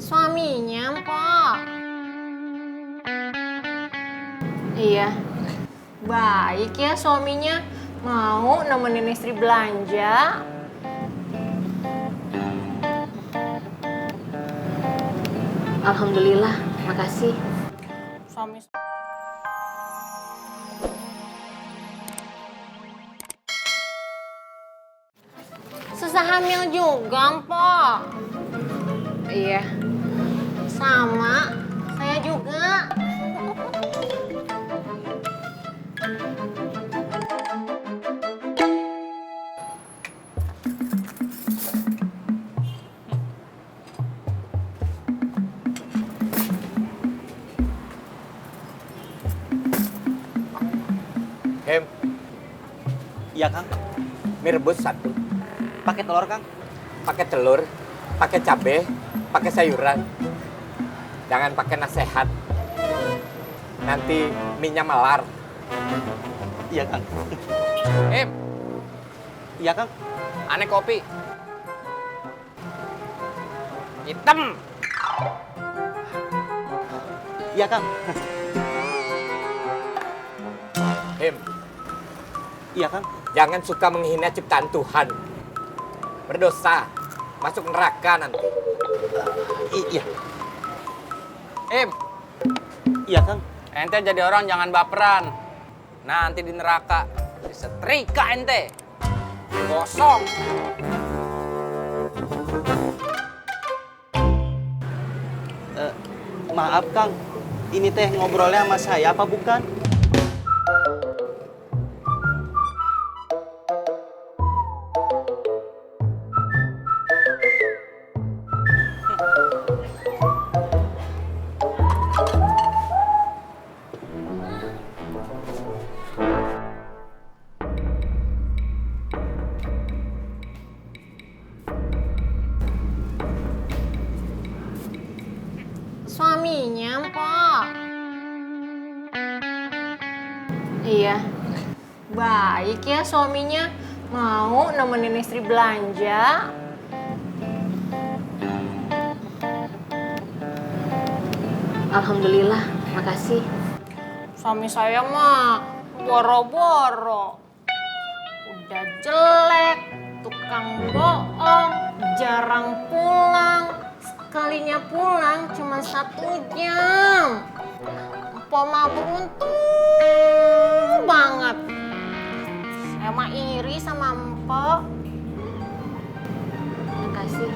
Suaminya, Mpok. Iya. Baik ya suaminya. Mau nemenin istri belanja. Alhamdulillah, makasih. Suami susah hamil juga, Mpok. Iya. Sama, saya juga. Hem, Iya Kang, mie rebus satu. pakai telur Kang. Pakai telur, pakai cabe, pakai sayuran. Jangan pakai nasihat. Nanti minyak melar. Iya Kang. Hem, Iya Kang. aneh kopi. Hitam. Iya Kang. Hem, Iya Kang. jangan suka menghina ciptaan Tuhan. Berdosa, masuk neraka nanti. Iya. Hem, Iya Kang. Ente jadi orang jangan baperan. Nanti di neraka disetrika ente. Gosong. Maaf Kang, ini teh ngobrolnya sama saya apa bukan? Suaminya, Mpok. Iya. Baik ya suaminya. Mau nemenin istri belanja. Alhamdulillah, makasih. Suami saya mah boro-boro. Udah jelek, tukang bohong, jarang pulang. Sekalinya pulang cuma 1 jam. Mpok mah beruntung banget. Saya mah iri sama Mpok. Makasih.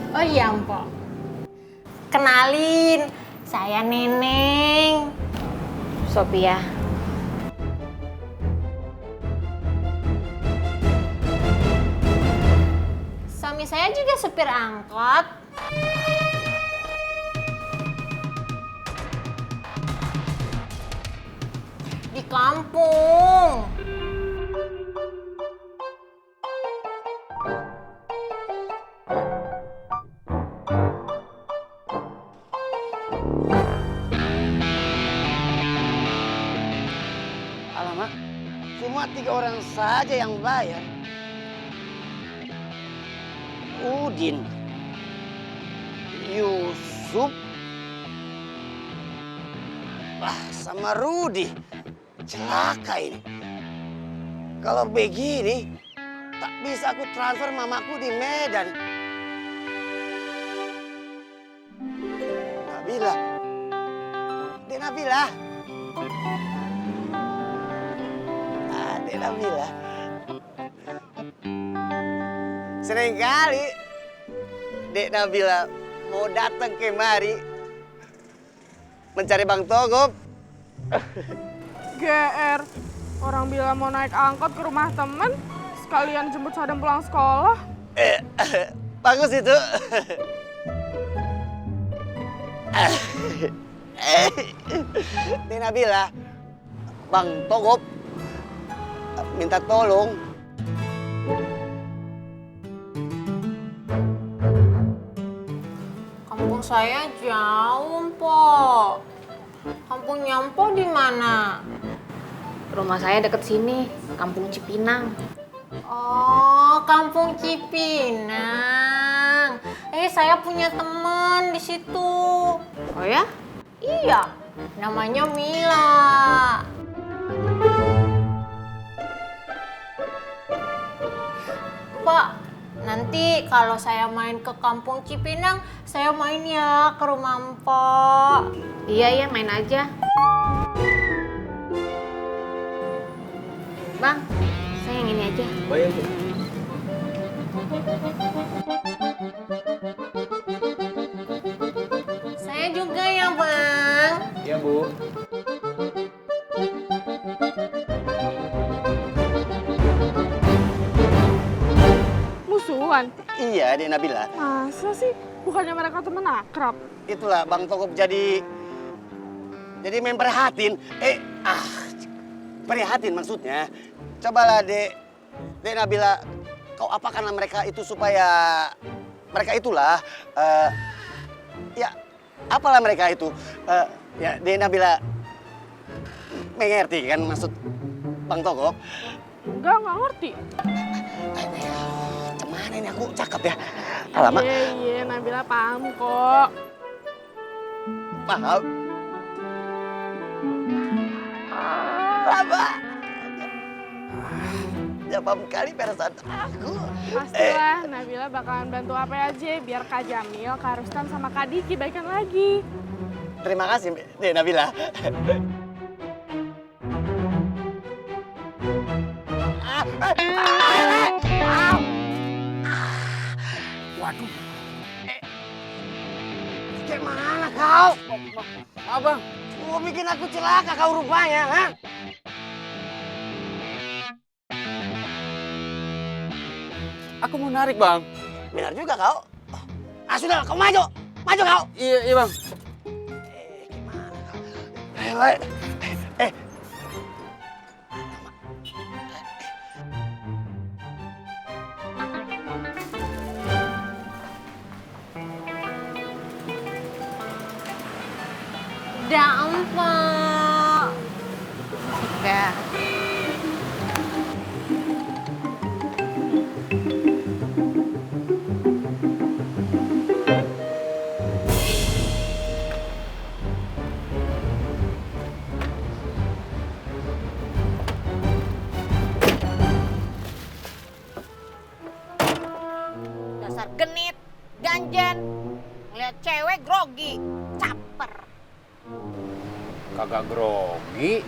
Oh iya Mpok. Kenalin, saya Neneng. Sophia. Suami saya juga supir angkot. Di kampung. Alamak, cuma 3 orang saja yang bayar. Udin, Yusuf, sama Rudi. Celaka ini. Kalau begini, tak bisa aku transfer mamaku di Medan. Nabila, Dek Nabila. Dek Nabila. Seringkali Dek Nabila mau datang kemari mencari Bang Togop. GR, orang bilang mau naik angkot ke rumah temen, sekalian jemput Sadam pulang sekolah. Bagus itu. Dek Nabila, Bang Togop minta tolong. Kampung saya jauh, Mpok. Kampungnya Mpok di mana? Rumah saya deket sini, Kampung Cipinang. Oh, Kampung Cipinang. Saya punya teman di situ. Oh ya? Iya, namanya Mila. Pak, nanti kalau saya main ke Kampung Cipinang, saya main ya ke rumah Mpok. Iya, main aja. Bang, saya yang ini aja. Oh iya, Bu. Saya juga ya, Bang. Iya, Bu. Musuhan? Iya, Dek Nabila. Masa sih? Bukannya mereka temen akrab? Itulah Bang Togop jadi main prihatin. Prihatin maksudnya. Cobalah Dek Nabila, kau apakanlah mereka itu supaya mereka itulah ya apalah mereka itu ya Dek Nabila mengerti kan maksud Bang Togop? Enggak ngerti. Cuman ini aku cakep ya. Alamak. Iya, Nabila paham kok. Paham? Lama. Ya paham kali perasaan aku. Pastilah, Nabila bakalan bantu apa aja biar Kak Jamil, Kak Rustan, sama Kak Diki baikan lagi. Terima kasih, Dek Nabila. Waduh. Gimana kau? Abang, Mau bikin aku celaka kau rupanya, ha? aku mau narik, Bang. Benar juga kau. Sudah, kau maju. Maju kau. Iya, Bang. Gimana kau? Eh. Dah, Mpok. Udah. Dasar genit, ganjen, ngeliat cewek grogi, caper. Kagak grogi.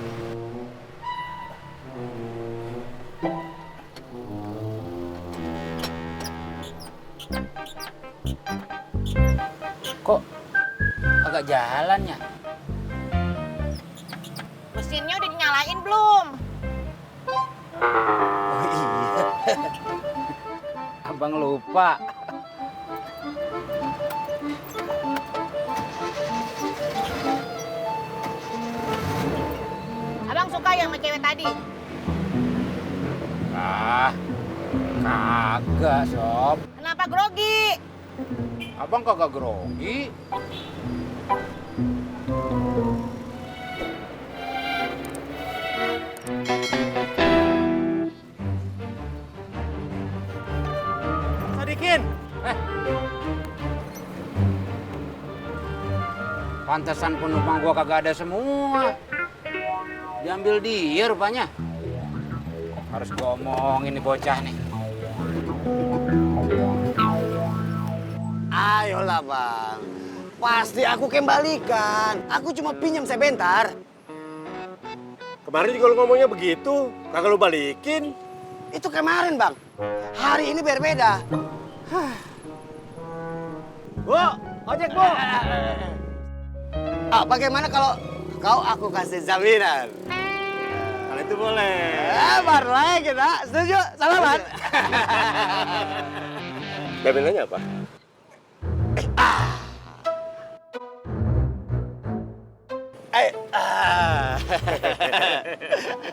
Kok agak jalan ya? Mesinnya udah dinyalain belum? Oh iya. Abang lupa. Abang suka ya sama cewek tadi? Ah, kagak, Sob. Kenapa grogi? Abang kagak grogi. Sadikin. Pantesan penumpang gua kagak ada semua. Diambil dia rupanya. Harus gua omongin nih bocah nih. Ayolah bang, pasti aku kembalikan. Aku cuma pinjam sebentar. Kemarin juga lu ngomongnya begitu, kagak lu balikin. Itu kemarin bang, hari ini berbeda. Bu, ojek bu. Bagaimana kalau kau aku kasih jaminan? Kalau itu boleh. Baru lagi kita, setuju? Salaman? Jaminannya apa?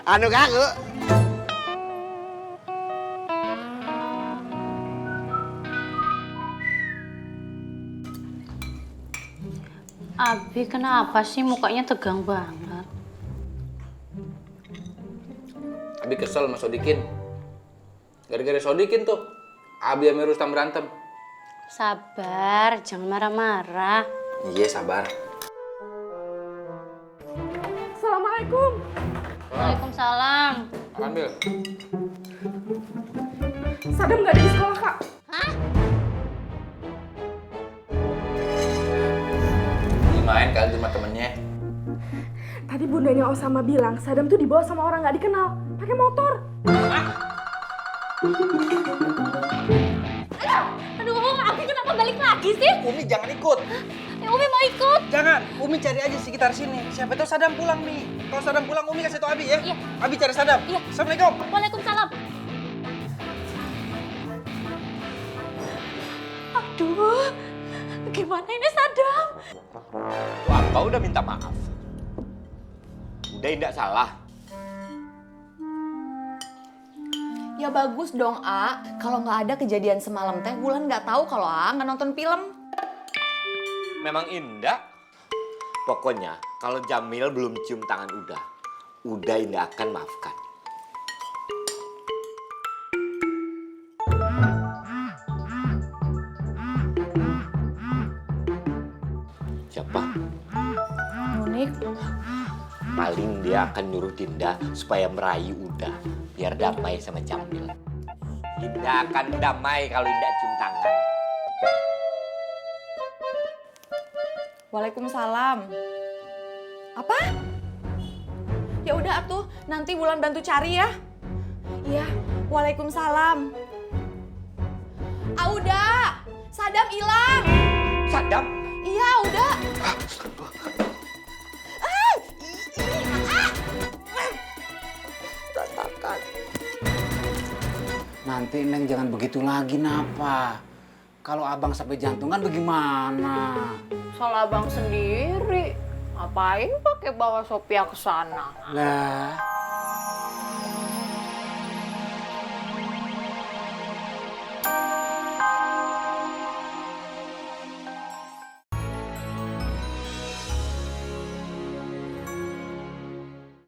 Anu kaku. Abi kenapa sih mukanya tegang banget? Abi kesel sama Sodikin. Gara-gara Sodikin tuh, Abi sama Rustam berantem. Sabar, jangan marah-marah. Iya, sabar. Assalamualaikum. Waalaikumsalam. Ambil. Sadam nggak ada di sekolah, Kak. Ini main kali sama temennya. Tadi bundanya Osama bilang Sadam tuh dibawa sama orang nggak dikenal, pakai motor. Aduh, aku kenapa balik lagi sih? Umi jangan ikut. Umi mau ikut. Jangan. Umi cari aja sekitar sini. Siapa tahu Sadam pulang nih. Kalau Sadam pulang, Umi kasih tahu Abi ya. Iya. Abi cari Sadam. Iya. Assalamualaikum. Waalaikumsalam. Aduh, gimana ini Sadam? Apa udah minta maaf? Udah tidak salah. Ya bagus dong, A. Kalau nggak ada kejadian semalam teh, Wulan nggak tahu kalau A nggak nonton film. Memang indah. Pokoknya kalau Jamil belum cium tangan Uda Indah akan maafkan. Siapa? Unik. Paling dia akan nyuruh Dinda supaya merayu Uda biar damai sama Jamil. Dinda akan damai kalau Dinda cium tangan. Waalaikumsalam. Apa? Ya udah atuh, nanti Wulan bantu cari ya. Iya, Waalaikumsalam. Auda, Sadam hilang. Sadam? Iya, udah. Berantakan. Nanti Neng jangan begitu lagi, Napa? Kalau abang sampai jantungan bagaimana? Salah abang sendiri. Ngapain pakai bawa Sophia ke sana? Lah,